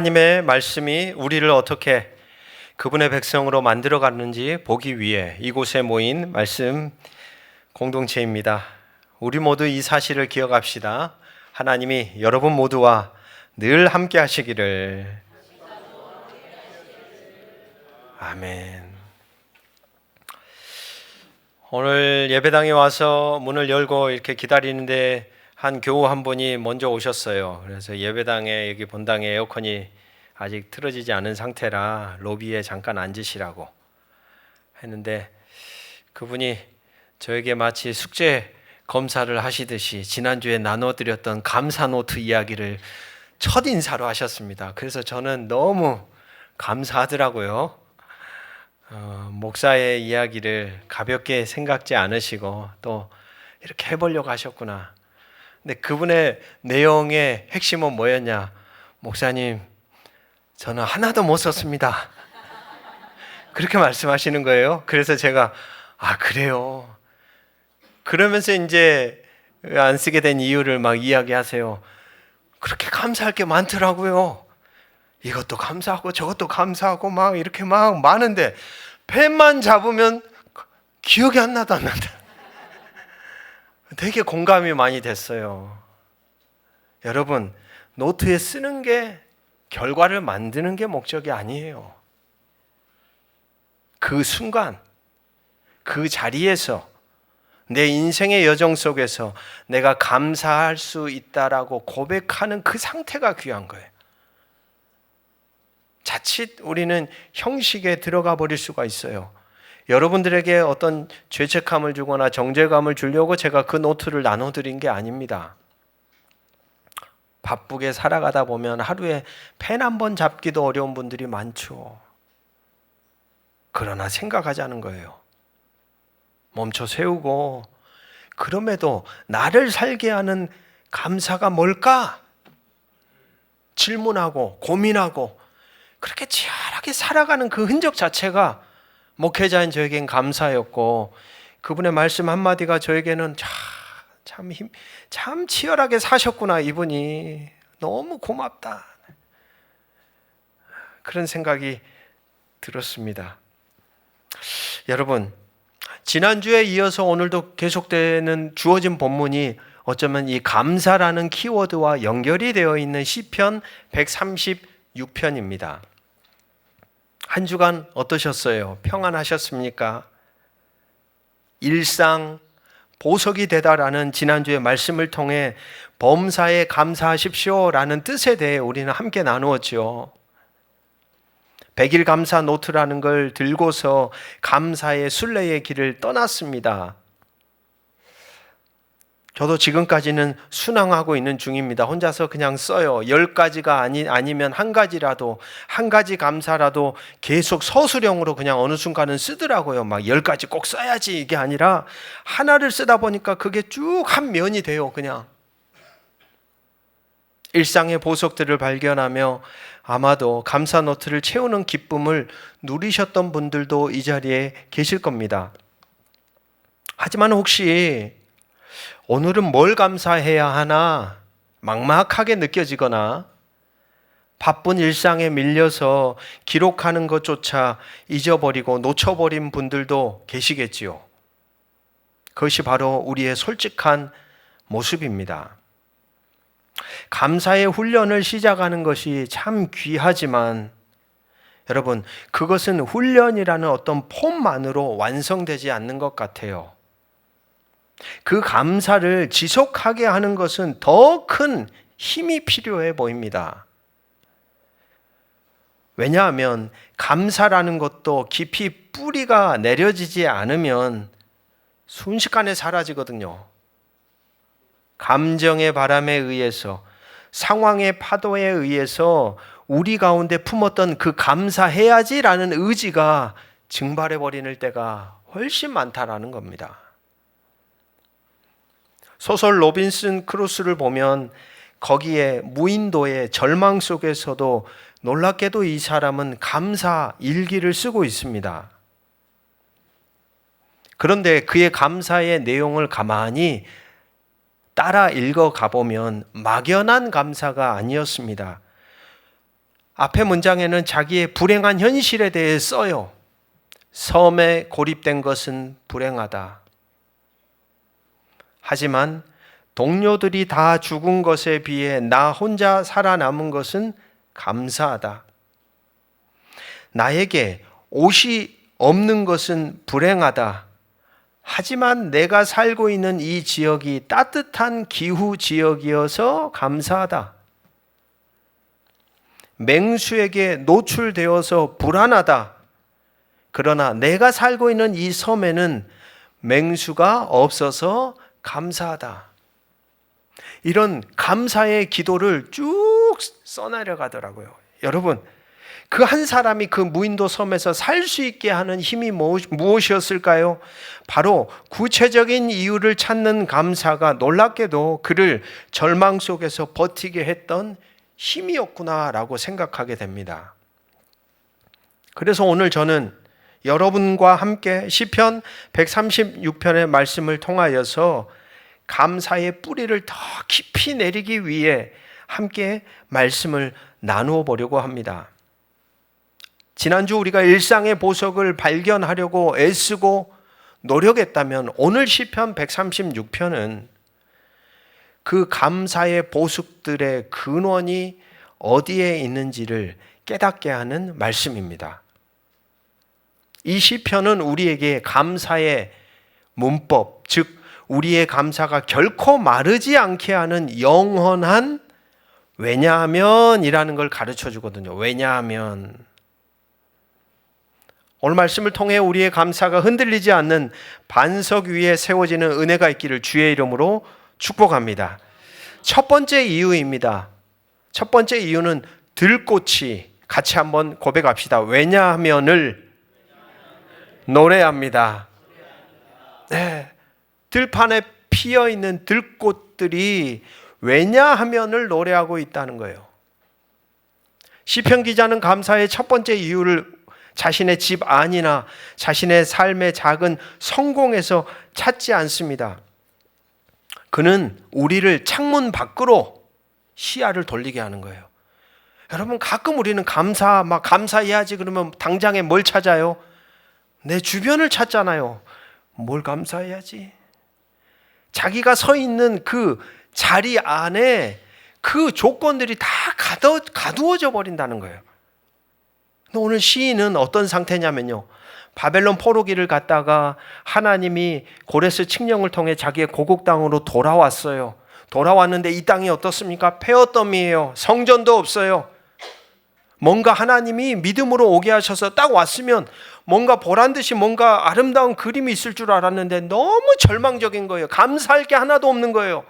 하나님의 말씀이 우리를 어떻게 그분의 백성으로 만들어가는지 보기 위해 이곳에 모인 말씀 공동체입니다. 우리 모두 이 사실을 기억합시다. 하나님이 여러분 모두와 늘 함께 하시기를. 아멘. 오늘 예배당에 와서 문을 열고 이렇게 기다리는데 한 교우 한 분이 먼저 오셨어요. 그래서 예배당에 여기 본당에 에어컨이 아직 틀어지지 않은 상태라 로비에 잠깐 앉으시라고 했는데, 그분이 저에게 마치 숙제 검사를 하시듯이 지난주에 나눠드렸던 감사 노트 이야기를 첫 인사로 하셨습니다. 그래서 저는 너무 감사하더라고요. 목사의 이야기를 가볍게 생각지 않으시고 또 이렇게 해보려고 하셨구나. 근데 그분의 내용의 핵심은 뭐였냐? 목사님, 저는 하나도 못 썼습니다. 그렇게 말씀하시는 거예요. 그래서 제가 그래요. 그러면서 이제 안 쓰게 된 이유를 막 이야기하세요. 그렇게 감사할 게 많더라고요. 이것도 감사하고 저것도 감사하고 막 이렇게 막 많은데 펜만 잡으면 기억이 안 나도 안 난다. 되게 공감이 많이 됐어요. 여러분, 노트에 쓰는 게 결과를 만드는 게 목적이 아니에요. 그 순간, 그 자리에서 내 인생의 여정 속에서 내가 감사할 수 있다라고 고백하는 그 상태가 귀한 거예요. 자칫 우리는 형식에 들어가 버릴 수가 있어요. 여러분들에게 어떤 죄책감을 주거나 정죄감을 주려고 제가 그 노트를 나눠드린 게 아닙니다. 바쁘게 살아가다 보면 하루에 펜 한 번 잡기도 어려운 분들이 많죠. 그러나 생각하자는 거예요. 멈춰 세우고, 그럼에도 나를 살게 하는 감사가 뭘까? 질문하고 고민하고 그렇게 치열하게 살아가는 그 흔적 자체가 목회자인 저에겐 감사였고, 그분의 말씀 한마디가 저에게는 참 치열하게 사셨구나, 이분이. 너무 고맙다. 그런 생각이 들었습니다. 여러분, 지난주에 이어서 오늘도 계속되는 주어진 본문이 어쩌면 이 감사라는 키워드와 연결이 되어 있는 시편 136편입니다. 한 주간 어떠셨어요? 평안하셨습니까? 일상 보석이 되다라는 지난주의 말씀을 통해 범사에 감사하십시오라는 뜻에 대해 우리는 함께 나누었죠. 100일 감사 노트라는 걸 들고서 감사의 순례의 길을 떠났습니다. 저도 지금까지는 순항하고 있는 중입니다. 혼자서 그냥 써요. 10가지가 아니면 한 가지라도, 한 가지 감사라도 계속 서술형으로 그냥 어느 순간은 쓰더라고요. 막 10가지 꼭 써야지 이게 아니라 하나를 쓰다 보니까 그게 쭉 한 면이 돼요. 그냥 일상의 보석들을 발견하며 아마도 감사 노트를 채우는 기쁨을 누리셨던 분들도 이 자리에 계실 겁니다. 하지만 혹시 오늘은 뭘 감사해야 하나 막막하게 느껴지거나 바쁜 일상에 밀려서 기록하는 것조차 잊어버리고 놓쳐버린 분들도 계시겠지요. 그것이 바로 우리의 솔직한 모습입니다. 감사의 훈련을 시작하는 것이 참 귀하지만 여러분, 그것은 훈련이라는 어떤 폼만으로 완성되지 않는 것 같아요. 그 감사를 지속하게 하는 것은 더 큰 힘이 필요해 보입니다. 왜냐하면 감사라는 것도 깊이 뿌리가 내려지지 않으면 순식간에 사라지거든요. 감정의 바람에 의해서, 상황의 파도에 의해서 우리 가운데 품었던 그 감사해야지라는 의지가 증발해버리는 때가 훨씬 많다라는 겁니다. 소설 로빈슨 크루소를 보면 거기에 무인도의 절망 속에서도 놀랍게도 이 사람은 감사 일기를 쓰고 있습니다. 그런데 그의 감사의 내용을 가만히 따라 읽어가 보면 막연한 감사가 아니었습니다. 앞에 문장에는 자기의 불행한 현실에 대해 써요. 섬에 고립된 것은 불행하다. 하지만 동료들이 다 죽은 것에 비해 나 혼자 살아남은 것은 감사하다. 나에게 옷이 없는 것은 불행하다. 하지만 내가 살고 있는 이 지역이 따뜻한 기후 지역이어서 감사하다. 맹수에게 노출되어서 불안하다. 그러나 내가 살고 있는 이 섬에는 맹수가 없어서 감사하다. 이런 감사의 기도를 쭉 써내려가더라고요. 여러분, 그 한 사람이 그 무인도 섬에서 살 수 있게 하는 힘이 무엇이었을까요? 바로 구체적인 이유를 찾는 감사가 놀랍게도 그를 절망 속에서 버티게 했던 힘이었구나라고 생각하게 됩니다. 그래서 오늘 저는 여러분과 함께 시편 136편의 말씀을 통하여서 감사의 뿌리를 더 깊이 내리기 위해 함께 말씀을 나누어 보려고 합니다. 지난주 우리가 일상의 보석을 발견하려고 애쓰고 노력했다면 오늘 시편 136편은 그 감사의 보석들의 근원이 어디에 있는지를 깨닫게 하는 말씀입니다. 이 시편은 우리에게 감사의 문법, 즉 우리의 감사가 결코 마르지 않게 하는 영원한 왜냐하면이라는 걸 가르쳐 주거든요. 왜냐하면. 오늘 말씀을 통해 우리의 감사가 흔들리지 않는 반석 위에 세워지는 은혜가 있기를 주의 이름으로 축복합니다. 첫 번째 이유입니다. 첫 번째 이유는 들꽃이, 같이 한번 고백합시다. 왜냐하면을 노래합니다. 네, 들판에 피어있는 들꽃들이 왜냐하면을 노래하고 있다는 거예요. 시편 기자는 감사의 첫 번째 이유를 자신의 집 안이나 자신의 삶의 작은 성공에서 찾지 않습니다. 그는 우리를 창문 밖으로 시야를 돌리게 하는 거예요. 여러분, 가끔 우리는 감사해야지 그러면 당장에 뭘 찾아요? 내 주변을 찾잖아요. 뭘 감사해야지? 자기가 서 있는 그 자리 안에 그 조건들이 다 가두어져 버린다는 거예요. 오늘 시인은 어떤 상태냐면요, 바벨론 포로기를 갔다가 하나님이 고레스 칙령을 통해 자기의 고국 땅으로 돌아왔어요. 돌아왔는데 이 땅이 어떻습니까? 폐허더미예요. 성전도 없어요. 뭔가 하나님이 믿음으로 오게 하셔서 딱 왔으면 뭔가 보란듯이 뭔가 아름다운 그림이 있을 줄 알았는데 너무 절망적인 거예요. 감사할 게 하나도 없는 거예요.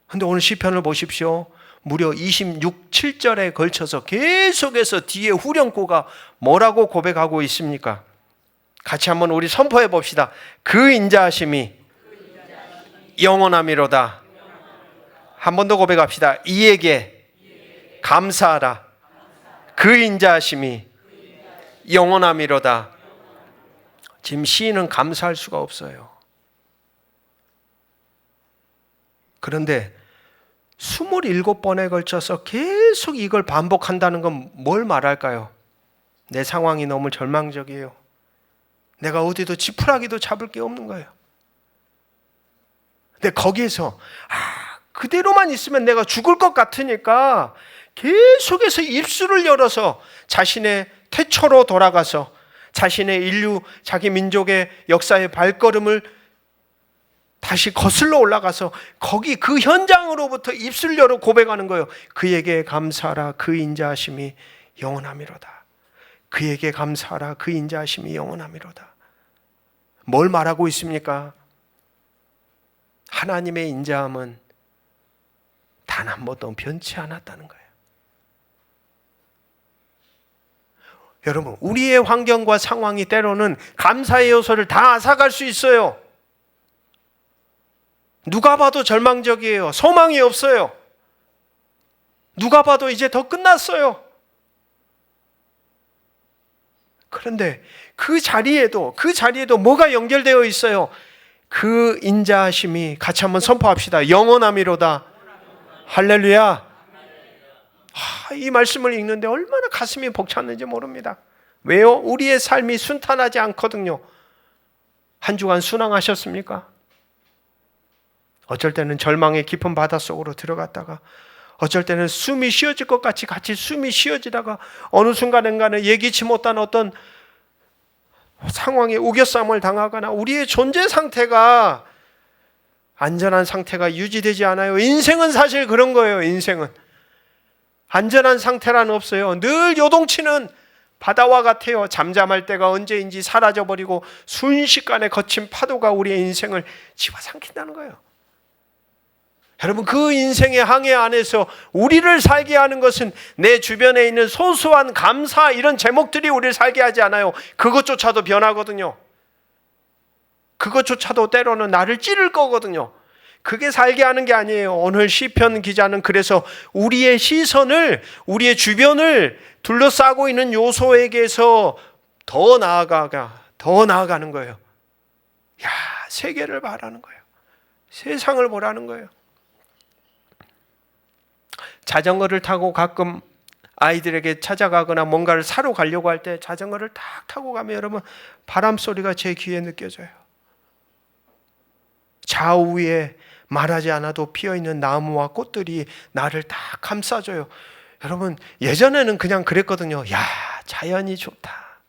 근데 오늘 시편을 보십시오. 무려 26~7절에 걸쳐서 계속해서 뒤에 후렴구가 뭐라고 고백하고 있습니까? 같이 한번 우리 선포해 봅시다. 그 인자하심이 영원함이로다. 한 번 더 고백합시다. 이에게 감사하라. 그 인자하심이 영원함이로다. 지금 시인은 감사할 수가 없어요. 그런데 27번에 걸쳐서 계속 이걸 반복한다는 건 뭘 말할까요? 내 상황이 너무 절망적이에요. 내가 어디도 지푸라기도 잡을 게 없는 거예요. 근데 거기에서 그대로만 있으면 내가 죽을 것 같으니까 계속해서 입술을 열어서 자신의 태초로 돌아가서 자신의 인류, 자기 민족의 역사의 발걸음을 다시 거슬러 올라가서 거기 그 현장으로부터 입술 열어 고백하는 거예요. 그에게 감사하라. 그 인자하심이 영원함이로다. 그에게 감사하라. 그 인자하심이 영원함이로다. 뭘 말하고 있습니까? 하나님의 인자함은 단 한 번도 변치 않았다는 거예요. 여러분, 우리의 환경과 상황이 때로는 감사의 요소를 다 앗아갈 수 있어요. 누가 봐도 절망적이에요. 소망이 없어요. 누가 봐도 이제 더 끝났어요. 그런데 그 자리에도 뭐가 연결되어 있어요? 그 인자하심이, 같이 한번 선포합시다. 영원함이로다. 할렐루야. 이 말씀을 읽는데 얼마나 가슴이 벅찼는지 모릅니다. 왜요? 우리의 삶이 순탄하지 않거든요. 한 주간 순항하셨습니까? 어쩔 때는 절망의 깊은 바닷속으로 들어갔다가 어쩔 때는 숨이 쉬어질 것 같이 같이 숨이 쉬어지다가 어느 순간인가는 예기치 못한 어떤 상황에 우겨싸움을 당하거나 우리의 존재 상태가 안전한 상태가 유지되지 않아요. 인생은 사실 그런 거예요. 인생은 안전한 상태란 없어요. 늘 요동치는 바다와 같아요. 잠잠할 때가 언제인지 사라져버리고 순식간에 거친 파도가 우리의 인생을 집어삼킨다는 거예요. 여러분, 그 인생의 항해 안에서 우리를 살게 하는 것은 내 주변에 있는 소소한 감사, 이런 제목들이 우리를 살게 하지 않아요. 그것조차도 변하거든요. 그것조차도 때로는 나를 찌를 거거든요. 그게 살게 하는 게 아니에요. 오늘 시편 기자는 그래서 우리의 시선을, 우리의 주변을 둘러싸고 있는 요소에게서 더 나아가는 거예요. 세계를 바라는 거예요. 세상을 보라는 거예요. 자전거를 타고 가끔 아이들에게 찾아가거나 뭔가를 사러 가려고 할 때 자전거를 딱 타고 가면 여러분, 바람 소리가 제 귀에 느껴져요. 좌우에 말하지 않아도 피어있는 나무와 꽃들이 나를 다 감싸줘요. 여러분, 예전에는 그냥 그랬거든요. 자연이 좋다.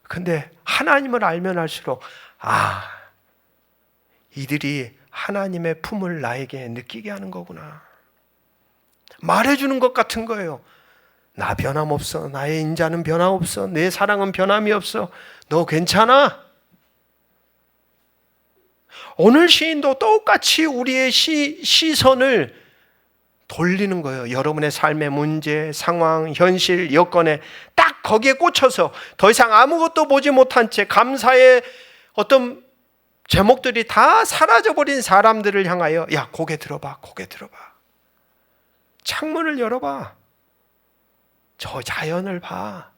근데 하나님을 알면 알수록 이들이 하나님의 품을 나에게 느끼게 하는 거구나. 말해주는 것 같은 거예요. 나 변함없어. 나의 인자는 변함없어. 내 사랑은 변함이 없어. 너 괜찮아? 오늘 시인도 똑같이 우리의 시선을 돌리는 거예요. 여러분의 삶의 문제, 상황, 현실, 여건에 딱 거기에 꽂혀서 더 이상 아무것도 보지 못한 채 감사의 어떤 제목들이 다 사라져버린 사람들을 향하여 고개 들어봐. 창문을 열어봐. 저 자연을 봐.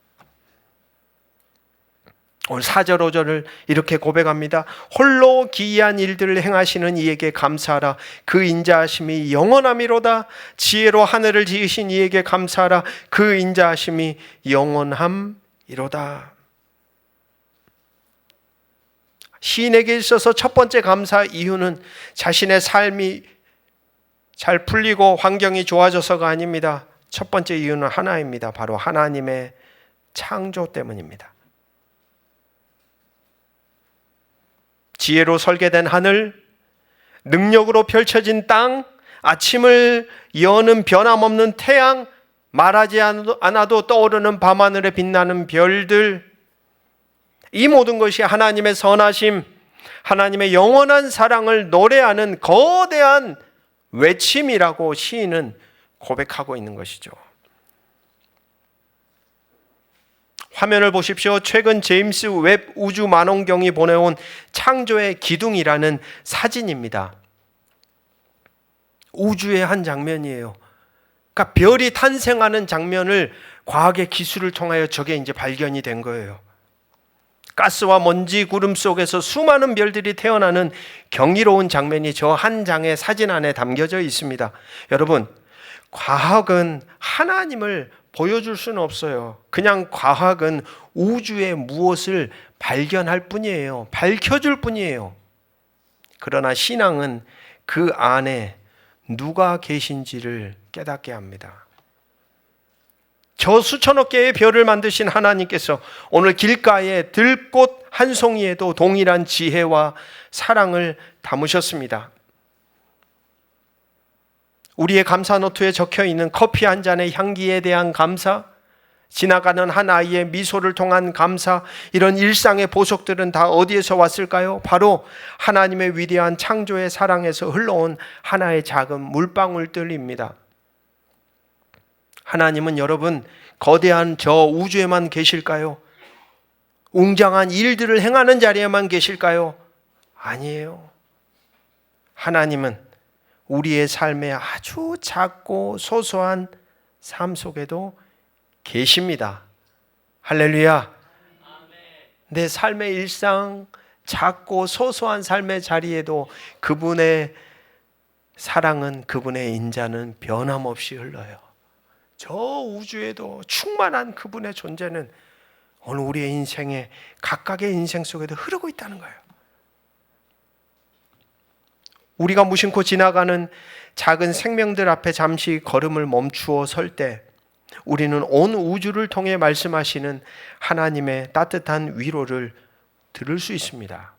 오늘 4절 5절을 이렇게 고백합니다. 홀로 기이한 일들을 행하시는 이에게 감사하라. 그 인자하심이 영원함이로다. 지혜로 하늘을 지으신 이에게 감사하라. 그 인자하심이 영원함이로다. 시인에게 있어서 첫 번째 감사 이유는 자신의 삶이 잘 풀리고 환경이 좋아져서가 아닙니다. 첫 번째 이유는 하나입니다. 바로 하나님의 창조 때문입니다. 지혜로 설계된 하늘, 능력으로 펼쳐진 땅, 아침을 여는 변함없는 태양, 말하지 않아도 떠오르는 밤하늘에 빛나는 별들, 이 모든 것이 하나님의 선하심, 하나님의 영원한 사랑을 노래하는 거대한 외침이라고 시인은 고백하고 있는 것이죠. 화면을 보십시오. 최근 제임스 웹 우주만원경이 보내온 창조의 기둥이라는 사진입니다. 우주의 한 장면이에요. 그러니까 별이 탄생하는 장면을 과학의 기술을 통하여 저게 이제 발견이 된 거예요. 가스와 먼지 구름 속에서 수많은 별들이 태어나는 경이로운 장면이 저 한 장의 사진 안에 담겨져 있습니다. 여러분, 과학은 하나님을 보여줄 수는 없어요. 그냥 과학은 우주의 무엇을 발견할 뿐이에요. 밝혀줄 뿐이에요. 그러나 신앙은 그 안에 누가 계신지를 깨닫게 합니다. 저 수천억 개의 별을 만드신 하나님께서 오늘 길가의 들꽃 한 송이에도 동일한 지혜와 사랑을 담으셨습니다. 우리의 감사 노트에 적혀 있는 커피 한 잔의 향기에 대한 감사, 지나가는 한 아이의 미소를 통한 감사, 이런 일상의 보석들은 다 어디에서 왔을까요? 바로 하나님의 위대한 창조의 사랑에서 흘러온 하나의 작은 물방울들입니다. 하나님은 여러분 거대한 저 우주에만 계실까요? 웅장한 일들을 행하는 자리에만 계실까요? 아니에요. 하나님은 우리의 삶의 아주 작고 소소한 삶 속에도 계십니다. 할렐루야. 내 삶의 일상, 작고 소소한 삶의 자리에도 그분의 사랑은 그분의 인자는 변함없이 흘러요. 저 우주에도 충만한 그분의 존재는 오늘 우리의 인생에 각각의 인생 속에도 흐르고 있다는 거예요. 우리가 무심코 지나가는 작은 생명들 앞에 잠시 걸음을 멈추어 설 때 우리는 온 우주를 통해 말씀하시는 하나님의 따뜻한 위로를 들을 수 있습니다.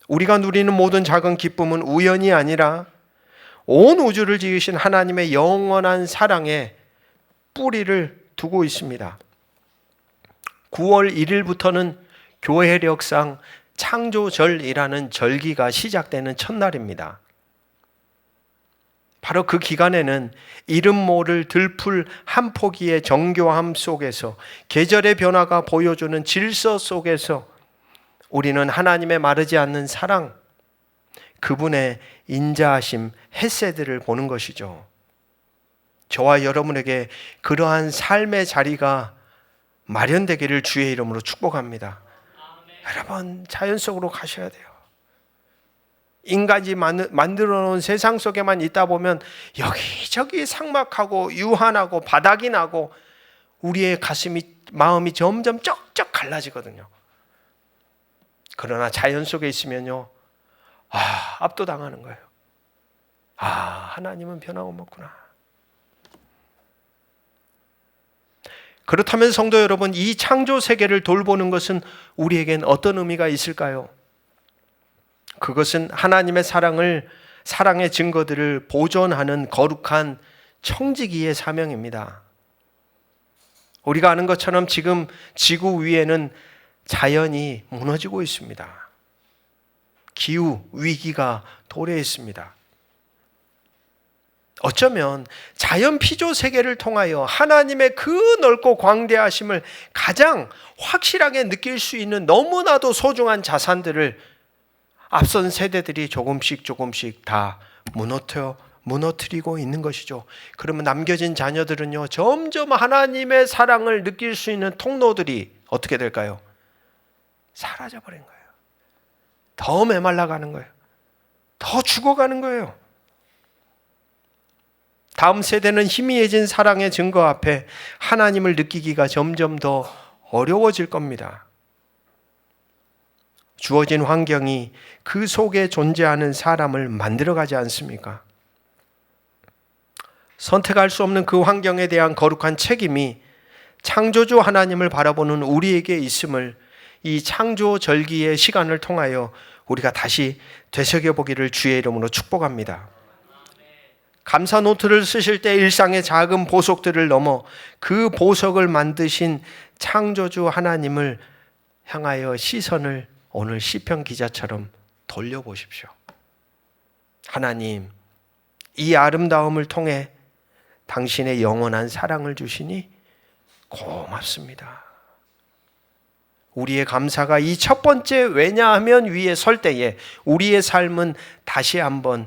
우리가 누리는 모든 작은 기쁨은 우연이 아니라 온 우주를 지으신 하나님의 영원한 사랑에 뿌리를 두고 있습니다. 9월 1일부터는 교회력상 창조절이라는 절기가 시작되는 첫날입니다. 바로 그 기간에는 이름 모를 들풀 한 포기의 정교함 속에서 계절의 변화가 보여주는 질서 속에서 우리는 하나님의 마르지 않는 사랑, 그분의 인자하심, 헤세드를 보는 것이죠. 저와 여러분에게 그러한 삶의 자리가 마련되기를 주의 이름으로 축복합니다. 여러분, 자연 속으로 가셔야 돼요. 인간이 만들어 놓은 세상 속에만 있다 보면 여기저기 삭막하고 유한하고 바닥이 나고 우리의 마음이 점점 쩍쩍 갈라지거든요. 그러나 자연 속에 있으면요, 압도당하는 거예요. 하나님은 변함없구나. 그렇다면 성도 여러분, 이 창조 세계를 돌보는 것은 우리에겐 어떤 의미가 있을까요? 그것은 하나님의 사랑의 증거들을 보존하는 거룩한 청지기의 사명입니다. 우리가 아는 것처럼 지금 지구 위에는 자연이 무너지고 있습니다. 기후 위기가 도래했습니다. 어쩌면 자연 피조 세계를 통하여 하나님의 그 넓고 광대하심을 가장 확실하게 느낄 수 있는 너무나도 소중한 자산들을 앞선 세대들이 조금씩 다 무너뜨리고 있는 것이죠. 그러면 남겨진 자녀들은요, 점점 하나님의 사랑을 느낄 수 있는 통로들이 어떻게 될까요? 사라져버린 거예요. 더 메말라가는 거예요. 더 죽어가는 거예요. 다음 세대는 희미해진 사랑의 증거 앞에 하나님을 느끼기가 점점 더 어려워질 겁니다. 주어진 환경이 그 속에 존재하는 사람을 만들어가지 않습니까? 선택할 수 없는 그 환경에 대한 거룩한 책임이 창조주 하나님을 바라보는 우리에게 있음을 이 창조 절기의 시간을 통하여 우리가 다시 되새겨보기를 주의 이름으로 축복합니다. 감사 노트를 쓰실 때 일상의 작은 보석들을 넘어 그 보석을 만드신 창조주 하나님을 향하여 시선을 오늘 시편 기자처럼 돌려보십시오. 하나님, 이 아름다움을 통해 당신의 영원한 사랑을 주시니 고맙습니다. 우리의 감사가 이 첫 번째 왜냐하면 위에 설 때에 우리의 삶은 다시 한번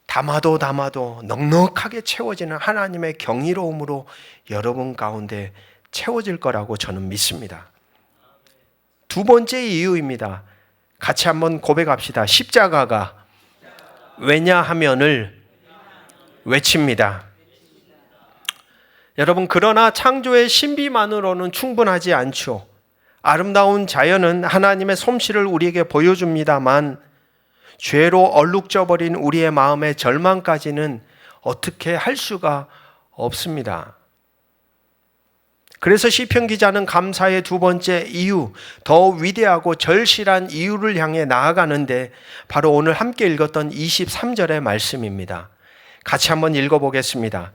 담아도 넉넉하게 채워지는 하나님의 경이로움으로 여러분 가운데 채워질 거라고 저는 믿습니다. 두 번째 이유입니다. 같이 한번 고백합시다. 십자가가 왜냐하면을 외칩니다. 여러분, 그러나 창조의 신비만으로는 충분하지 않죠. 아름다운 자연은 하나님의 솜씨를 우리에게 보여줍니다만 죄로 얼룩져버린 우리의 마음의 절망까지는 어떻게 할 수가 없습니다. 그래서 시편 기자는 감사의 두 번째 이유, 더 위대하고 절실한 이유를 향해 나아가는데 바로 오늘 함께 읽었던 23절의 말씀입니다. 같이 한번 읽어보겠습니다.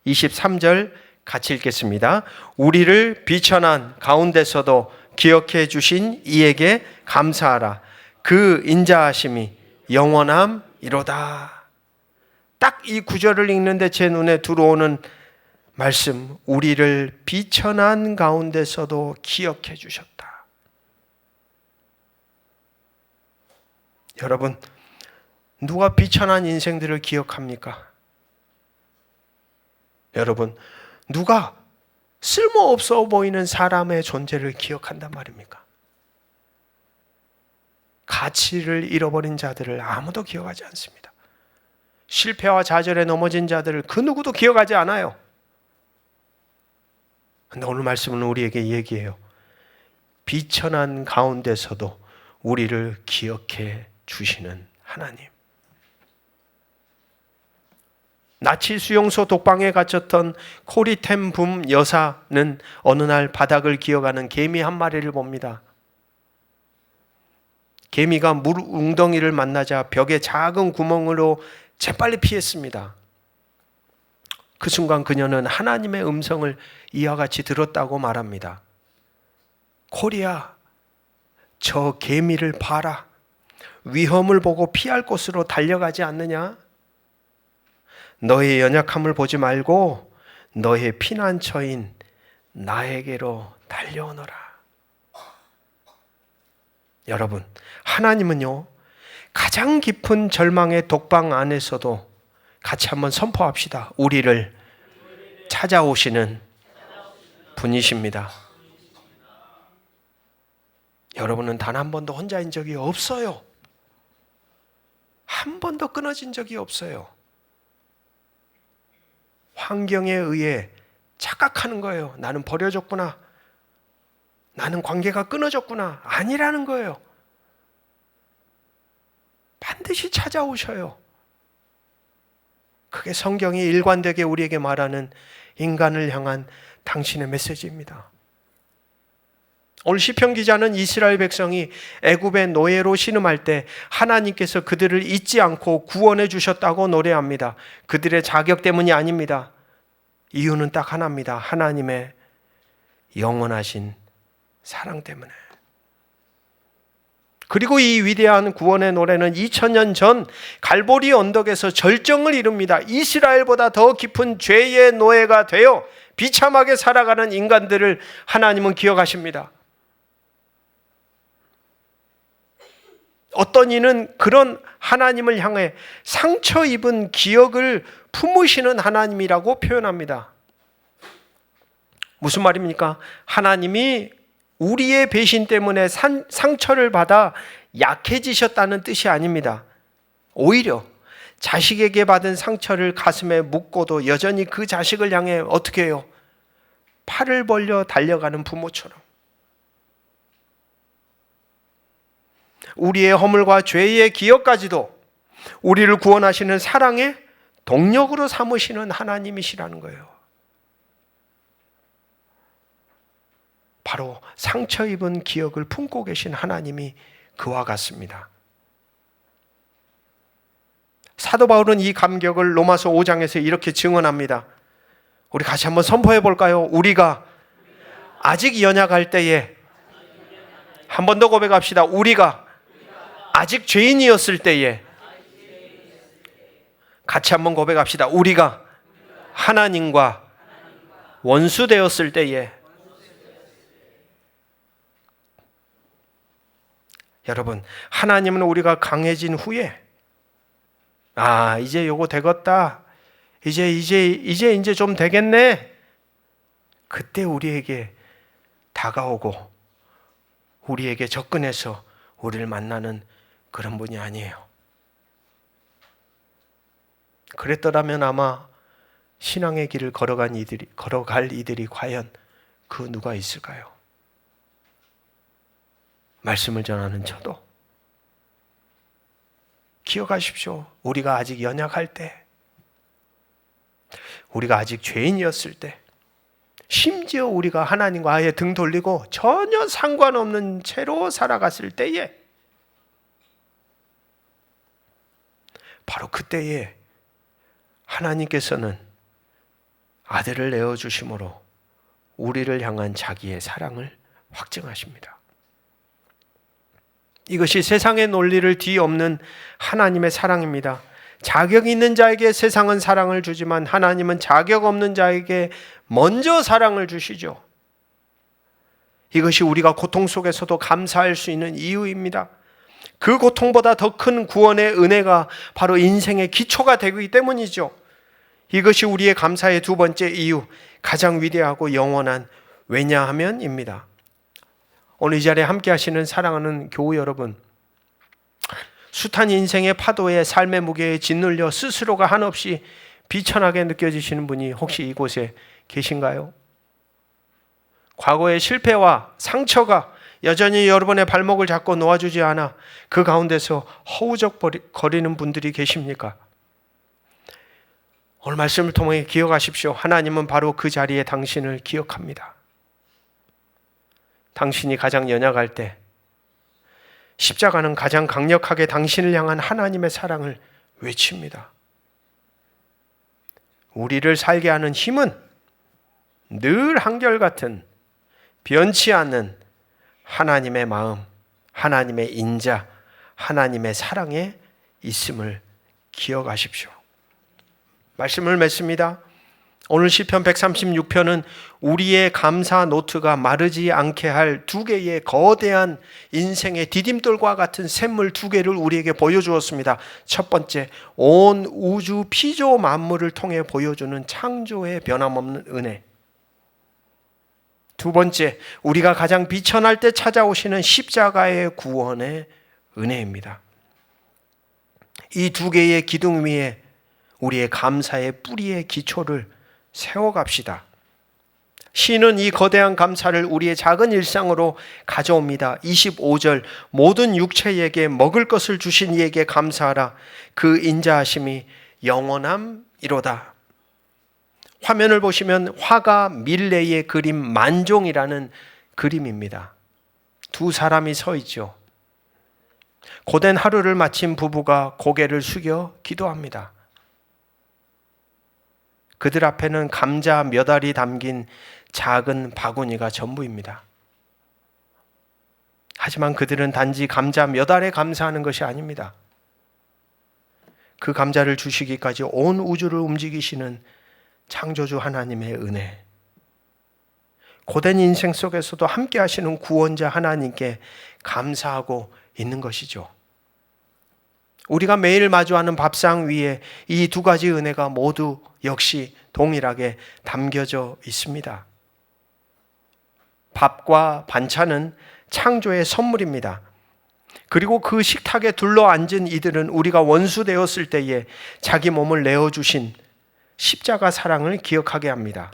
23절 같이 읽겠습니다. 우리를 비천한 가운데서도 기억해 주신 이에게 감사하라. 그 인자하심이 영원함이로다. 딱 이 구절을 읽는데 제 눈에 들어오는 말씀, 우리를 비천한 가운데서도 기억해 주셨다. 여러분, 누가 비천한 인생들을 기억합니까? 여러분, 누가 쓸모없어 보이는 사람의 존재를 기억한단 말입니까? 가치를 잃어버린 자들을 아무도 기억하지 않습니다. 실패와 좌절에 넘어진 자들을 그 누구도 기억하지 않아요. 근데 오늘 말씀은 우리에게 얘기해요. 비천한 가운데서도 우리를 기억해 주시는 하나님. 나치 수용소 독방에 갇혔던 코리템 붐 여사는 어느 날 바닥을 기어가는 개미 한 마리를 봅니다. 개미가 물 웅덩이를 만나자 벽의 작은 구멍으로 재빨리 피했습니다. 그 순간 그녀는 하나님의 음성을 이와 같이 들었다고 말합니다. 코리야, 저 개미를 봐라. 위험을 보고 피할 곳으로 달려가지 않느냐? 너의 연약함을 보지 말고 너의 피난처인 나에게로 달려오너라. 여러분, 하나님은요, 가장 깊은 절망의 독방 안에서도 같이 한번 선포합시다. 우리를 찾아오시는 분이십니다. 여러분은 단 한 번도 혼자인 적이 없어요. 한 번도 끊어진 적이 없어요. 환경에 의해 착각하는 거예요. 나는 버려졌구나. 나는 관계가 끊어졌구나. 아니라는 거예요. 반드시 찾아오셔요. 그게 성경이 일관되게 우리에게 말하는 인간을 향한 당신의 메시지입니다. 오늘 시편 기자는 이스라엘 백성이 애굽의 노예로 신음할 때 하나님께서 그들을 잊지 않고 구원해 주셨다고 노래합니다. 그들의 자격 때문이 아닙니다. 이유는 딱 하나입니다. 하나님의 영원하신 사랑 때문에. 그리고 이 위대한 구원의 노래는 2000년 전 갈보리 언덕에서 절정을 이룹니다. 이스라엘보다 더 깊은 죄의 노예가 되어 비참하게 살아가는 인간들을 하나님은 기억하십니다. 어떤 이는 그런 하나님을 향해 상처 입은 기억을 품으시는 하나님이라고 표현합니다. 무슨 말입니까? 하나님이 우리의 배신 때문에 상처를 받아 약해지셨다는 뜻이 아닙니다. 오히려 자식에게 받은 상처를 가슴에 묻고도 여전히 그 자식을 향해 어떻게 해요? 팔을 벌려 달려가는 부모처럼. 우리의 허물과 죄의 기억까지도 우리를 구원하시는 사랑의 동력으로 삼으시는 하나님이시라는 거예요. 바로 상처 입은 기억을 품고 계신 하나님이 그와 같습니다. 사도 바울은 이 감격을 로마서 5장에서 이렇게 증언합니다. 우리 같이 한번 선포해 볼까요? 우리가 아직 연약할 때에, 한 번 더 고백합시다. 우리가 아직 죄인이었을 때에, 같이 한번 고백합시다. 우리가 하나님과 원수 되었을 때에. 여러분, 하나님은 우리가 강해진 후에 이제 요거 되겠다. 이제 좀 되겠네. 그때 우리에게 다가오고 우리에게 접근해서 우리를 만나는 그런 분이 아니에요. 그랬더라면 아마 신앙의 길을 걸어갈 이들이 과연 그 누가 있을까요? 말씀을 전하는 저도. 기억하십시오. 우리가 아직 연약할 때, 우리가 아직 죄인이었을 때, 심지어 우리가 하나님과 아예 등 돌리고 전혀 상관없는 채로 살아갔을 때에, 바로 그때에 하나님께서는 아들을 내어주심으로 우리를 향한 자기의 사랑을 확증하십니다. 이것이 세상의 논리를 뒤엎는 하나님의 사랑입니다. 자격 있는 자에게 세상은 사랑을 주지만 하나님은 자격 없는 자에게 먼저 사랑을 주시죠. 이것이 우리가 고통 속에서도 감사할 수 있는 이유입니다. 그 고통보다 더 큰 구원의 은혜가 바로 인생의 기초가 되기 때문이죠. 이것이 우리의 감사의 두 번째 이유, 가장 위대하고 영원한 왜냐하면입니다. 오늘 이 자리에 함께 하시는 사랑하는 교우 여러분, 숱한 인생의 파도에 삶의 무게에 짓눌려 스스로가 한없이 비천하게 느껴지시는 분이 혹시 이곳에 계신가요? 과거의 실패와 상처가 여전히 여러분의 발목을 잡고 놓아주지 않아 그 가운데서 허우적거리는 분들이 계십니까? 오늘 말씀을 통해 기억하십시오. 하나님은 바로 그 자리에 당신을 기억합니다. 당신이 가장 연약할 때 십자가는 가장 강력하게 당신을 향한 하나님의 사랑을 외칩니다. 우리를 살게 하는 힘은 늘 한결같은 변치 않는 하나님의 마음, 하나님의 인자, 하나님의 사랑에 있음을 기억하십시오. 말씀을 맺습니다. 오늘 시편 136편은 우리의 감사 노트가 마르지 않게 할 두 개의 거대한 인생의 디딤돌과 같은 샘물 두 개를 우리에게 보여주었습니다. 첫 번째, 온 우주 피조 만물을 통해 보여주는 창조의 변함없는 은혜. 두 번째, 우리가 가장 비천할 때 찾아오시는 십자가의 구원의 은혜입니다. 이 두 개의 기둥 위에 우리의 감사의 뿌리의 기초를 세워갑시다. 시는 이 거대한 감사를 우리의 작은 일상으로 가져옵니다. 25절, 모든 육체에게 먹을 것을 주신 이에게 감사하라. 그 인자하심이 영원함이로다. 화면을 보시면 화가 밀레의 그림 만종이라는 그림입니다. 두 사람이 서 있죠. 고된 하루를 마친 부부가 고개를 숙여 기도합니다. 그들 앞에는 감자 몇 알이 담긴 작은 바구니가 전부입니다. 하지만 그들은 단지 감자 몇 알에 감사하는 것이 아닙니다. 그 감자를 주시기까지 온 우주를 움직이시는 창조주 하나님의 은혜, 고된 인생 속에서도 함께 하시는 구원자 하나님께 감사하고 있는 것이죠. 우리가 매일 마주하는 밥상 위에 이 두 가지 은혜가 모두 역시 동일하게 담겨져 있습니다. 밥과 반찬은 창조의 선물입니다. 그리고 그 식탁에 둘러앉은 이들은 우리가 원수 되었을 때에 자기 몸을 내어주신 십자가 사랑을 기억하게 합니다.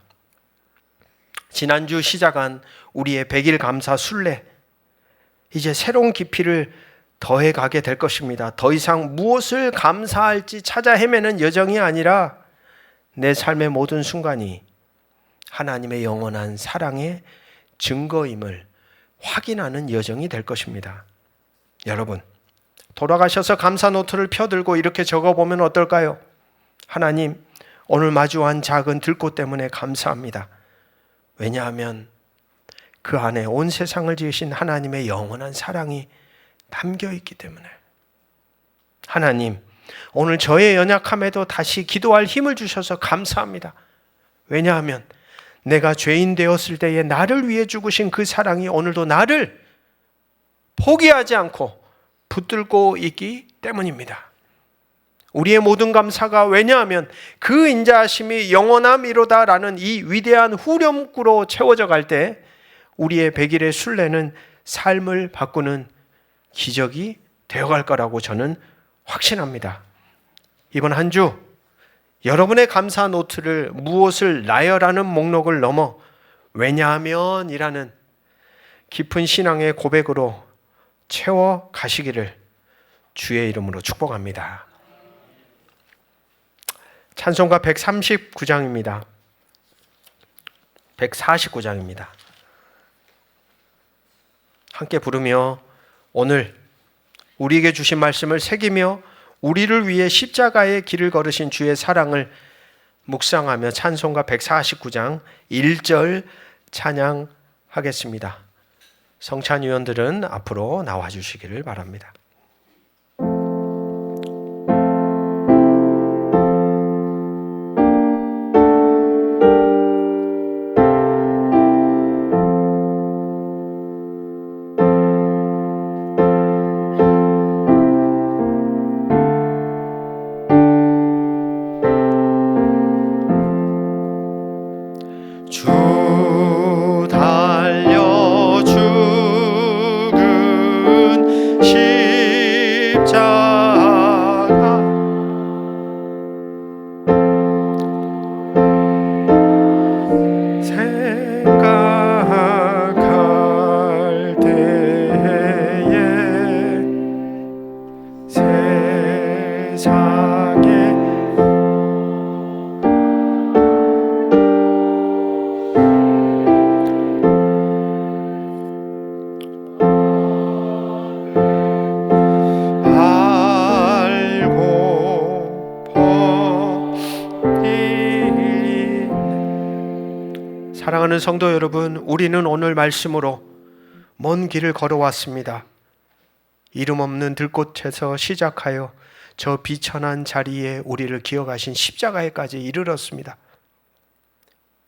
지난주 시작한 우리의 100일 감사 순례, 이제 새로운 깊이를 더해가게 될 것입니다. 더 이상 무엇을 감사할지 찾아 헤매는 여정이 아니라 내 삶의 모든 순간이 하나님의 영원한 사랑의 증거임을 확인하는 여정이 될 것입니다. 여러분, 돌아가셔서 감사 노트를 펴들고 이렇게 적어보면 어떨까요? 하나님, 오늘 마주한 작은 들꽃 때문에 감사합니다. 왜냐하면 그 안에 온 세상을 지으신 하나님의 영원한 사랑이 담겨 있기 때문에. 하나님, 오늘 저의 연약함에도 다시 기도할 힘을 주셔서 감사합니다. 왜냐하면 내가 죄인 되었을 때에 나를 위해 죽으신 그 사랑이 오늘도 나를 포기하지 않고 붙들고 있기 때문입니다. 우리의 모든 감사가 왜냐하면 그 인자하심이 영원함이로다라는 이 위대한 후렴구로 채워져 갈 때 우리의 100일의 순례는 삶을 바꾸는 기적이 되어갈 거라고 저는 확신합니다. 이번 한 주 여러분의 감사 노트를 무엇을 나열하는 목록을 넘어 왜냐하면 이라는 깊은 신앙의 고백으로 채워 가시기를 주의 이름으로 축복합니다. 찬송가 139장입니다. 149장입니다. 함께 부르며 오늘 우리에게 주신 말씀을 새기며 우리를 위해 십자가의 길을 걸으신 주의 사랑을 묵상하며 찬송가 149장 1절 찬양하겠습니다. 성찬위원들은 앞으로 나와 주시기를 바랍니다. 주 달려 죽은 시 사랑하는 성도 여러분, 우리는 오늘 말씀으로 먼 길을 걸어왔습니다. 이름 없는 들꽃에서 시작하여 저 비천한 자리에 우리를 기어가신 십자가에까지 이르렀습니다.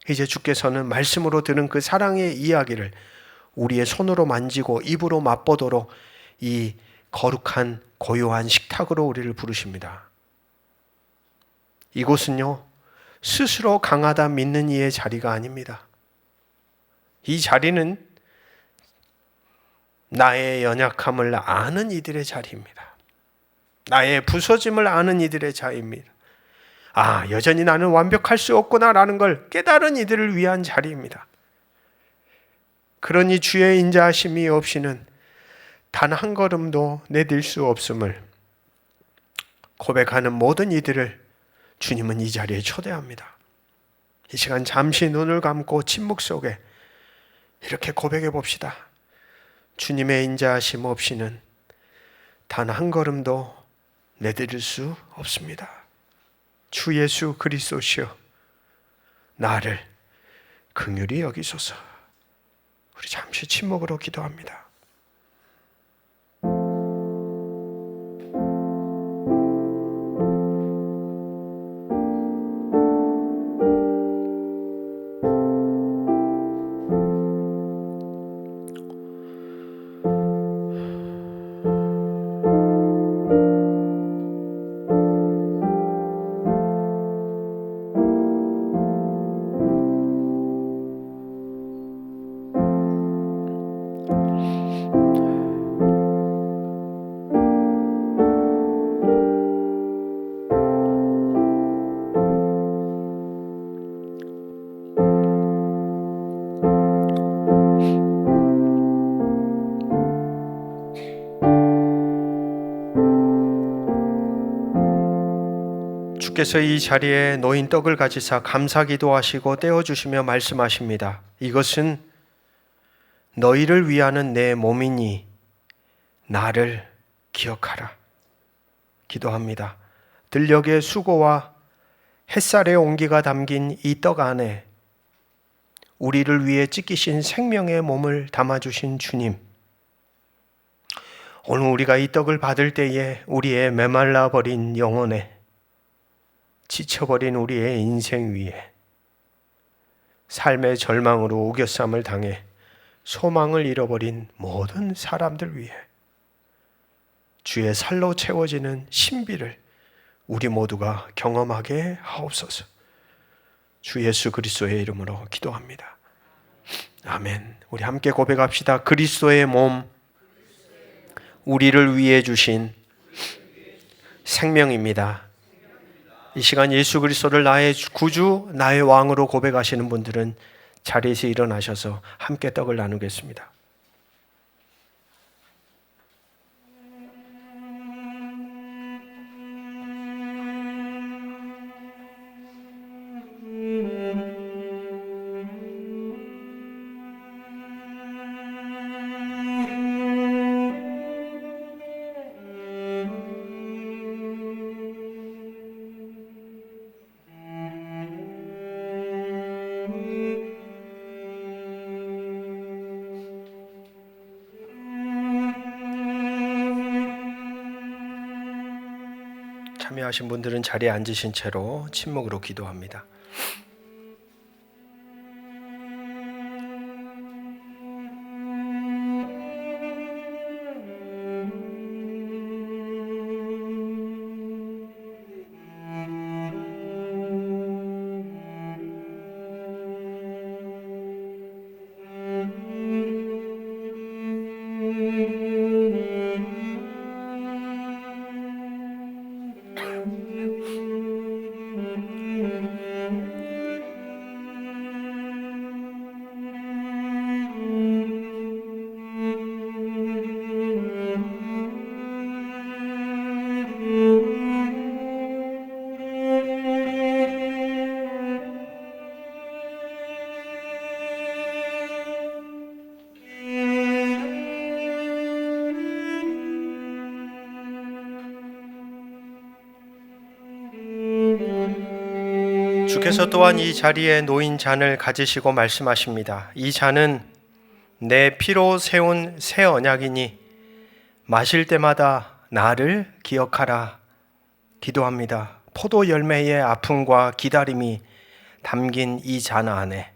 이제 주께서는 말씀으로 들은 그 사랑의 이야기를 우리의 손으로 만지고 입으로 맛보도록 이 거룩한 고요한 식탁으로 우리를 부르십니다. 이곳은요, 스스로 강하다 믿는 이의 자리가 아닙니다. 이 자리는 나의 연약함을 아는 이들의 자리입니다. 나의 부서짐을 아는 이들의 자리입니다. 아, 여전히 나는 완벽할 수 없구나라는 걸 깨달은 이들을 위한 자리입니다. 그러니 주의 인자하심이 없이는 단 한 걸음도 내딜 수 없음을 고백하는 모든 이들을 주님은 이 자리에 초대합니다. 이 시간 잠시 눈을 감고 침묵 속에 이렇게 고백해 봅시다. 주님의 인자하심 없이는 단 한 걸음도 내디딜 수 없습니다. 주 예수 그리스도시여, 나를 긍휼히 여기소서. 우리 잠시 침묵으로 기도합니다. 주께서 이 자리에 놓인 떡을 가지사 감사기도 하시고 떼어주시며 말씀하십니다. 이것은 너희를 위하는 내 몸이니 나를 기억하라. 기도합니다. 들녘의 수고와 햇살의 온기가 담긴 이 떡 안에 우리를 위해 찢기신 생명의 몸을 담아주신 주님, 오늘 우리가 이 떡을 받을 때에 우리의 메말라 버린 영혼에, 지쳐버린 우리의 인생 위에 삶의 절망으로 우겨쌈을 당해 소망을 잃어버린 모든 사람들 위해 주의 살로 채워지는 신비를 우리 모두가 경험하게 하옵소서. 주 예수 그리스도의 이름으로 기도합니다. 아멘. 우리 함께 고백합시다. 그리스도의 몸, 우리를 위해 주신 생명입니다. 이 시간 예수 그리스도를 나의 구주, 나의 왕으로 고백하시는 분들은 자리에서 일어나셔서 함께 떡을 나누겠습니다. 참여하신 분들은 자리에 앉으신 채로 침묵으로 기도합니다. 주께서 또한 이 자리에 놓인 잔을 가지시고 말씀하십니다. 이 잔은 내 피로 세운 새 언약이니 마실 때마다 나를 기억하라. 기도합니다. 포도 열매의 아픔과 기다림이 담긴 이 잔 안에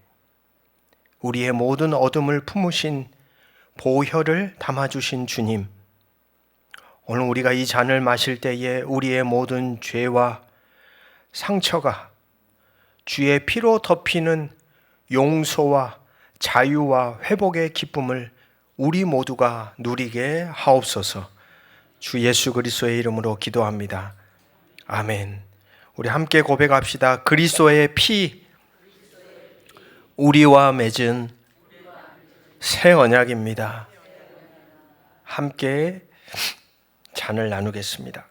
우리의 모든 어둠을 품으신 보혈을 담아주신 주님, 오늘 우리가 이 잔을 마실 때에 우리의 모든 죄와 상처가 주의 피로 덮이는 용서와 자유와 회복의 기쁨을 우리 모두가 누리게 하옵소서. 주 예수 그리스도의 이름으로 기도합니다. 아멘. 우리 함께 고백합시다. 그리스도의 피, 우리와 맺은 새 언약입니다. 함께 잔을 나누겠습니다.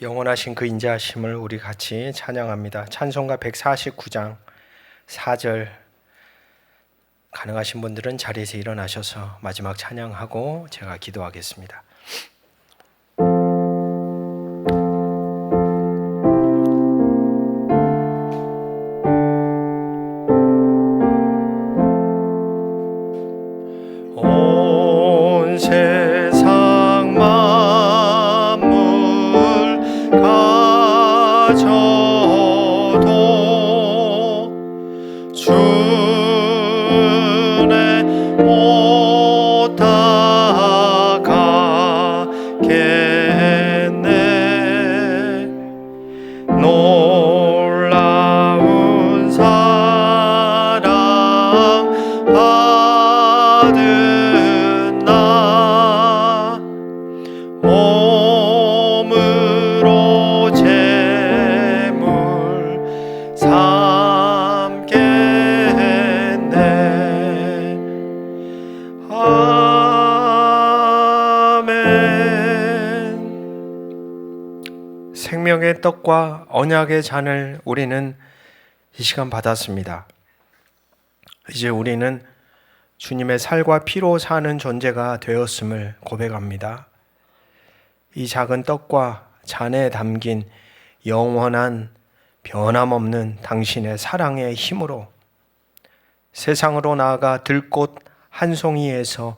영원하신 그 인자하심을 우리 같이 찬양합니다. 찬송가 149장 4절, 가능하신 분들은 자리에서 일어나셔서 마지막 찬양하고 제가 기도하겠습니다. 온 세상 만물 가져도 주의 못 다가겠네. 놀라운 사랑 받은 나 몸으로 제물 삼겠네. 아멘. 생명의 떡과 언약의 잔을 우리는 이 시간 받았습니다. 이제 우리는 주님의 살과 피로 사는 존재가 되었음을 고백합니다. 이 작은 떡과 잔에 담긴 영원한 변함없는 당신의 사랑의 힘으로 세상으로 나아가 들꽃 한 송이에서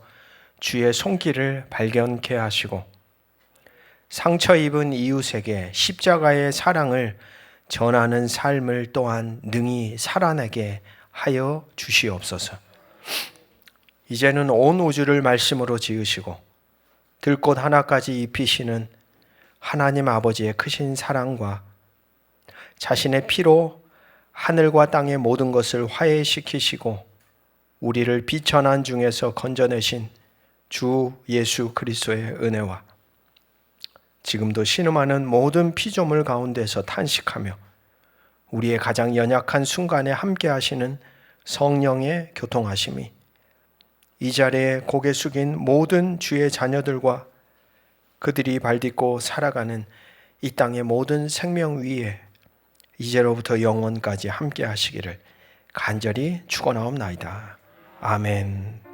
주의 손길을 발견케 하시고 상처 입은 이웃에게 십자가의 사랑을 전하는 삶을 또한 능히 살아내게 하여 주시옵소서. 이제는 온 우주를 말씀으로 지으시고 들꽃 하나까지 입히시는 하나님 아버지의 크신 사랑과 자신의 피로 하늘과 땅의 모든 것을 화해시키시고 우리를 비천한 중에서 건져내신 주 예수 그리스도의 은혜와 지금도 신음하는 모든 피조물 가운데서 탄식하며 우리의 가장 연약한 순간에 함께 하시는 성령의 교통하심이 이 자리에 고개 숙인 모든 주의 자녀들과 그들이 발딛고 살아가는 이 땅의 모든 생명 위에 이제로부터 영원까지 함께 하시기를 간절히 축원하옵나이다. 아멘.